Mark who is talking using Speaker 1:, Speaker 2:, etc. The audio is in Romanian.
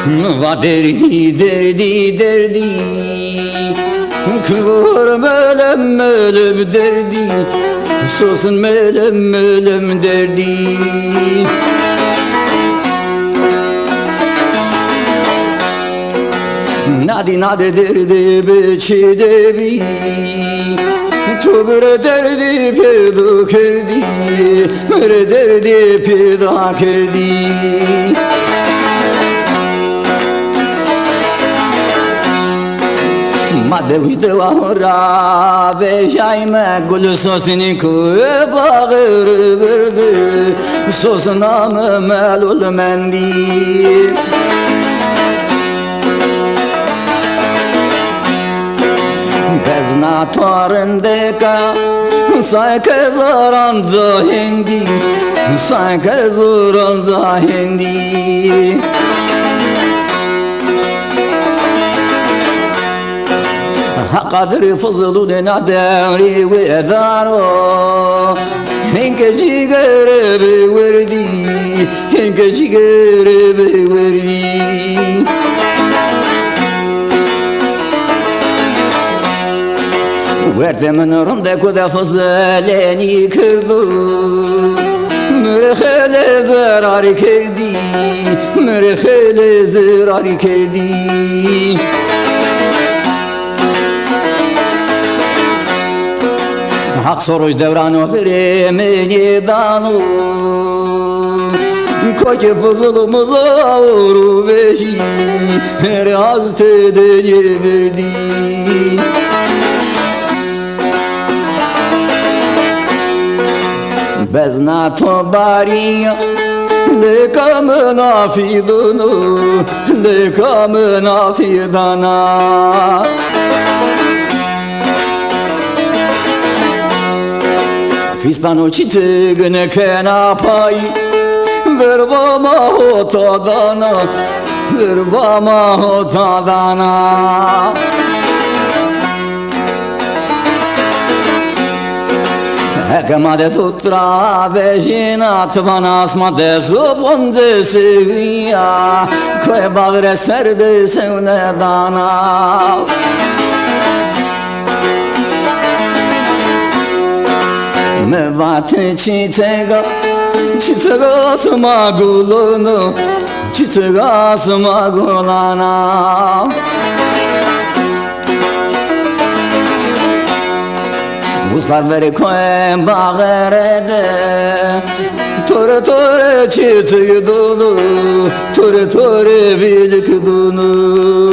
Speaker 1: Va derdi derdi derdi Kıvır melem melem derdi Sosun melem melem derdi Nadi nadi derdi beçi devi Tubre derdi peyda kerdi Mere derdi peyda kerdi Madevde vahra ve şayme gül sosini kuye bağır verdi Sosuna melul mendi Bezna torindeka Sayke zoran zahendi Sayke zoran zahendi Kadri fızılı dena devri ve daro Hinke cigere be verdi Hinke cigere be verdi Verdemin rumde kuda fızıleni kırdı Mürhele zararı kerdi Mürhele zararı kerdi Hak soruş devranı veremeni danu Koke fızılımıza uğru veşi Her haztedeye verdi Bezna tobariya Lekamın afidunu Lekamın afidana Fistanu çiçeğine kenapay Ver bana hotadana Ver bana hotadana Ekmade tutra vejina tvana asmade zubunze seviya Koy bağre serde sevledana Mevat çiçeğe Çiçeğe sıma gulunu Çiçeğe sıma gulana Bu sarveri koyun bağırede Tore tore çiçeği dolu Tore tore vilik dolu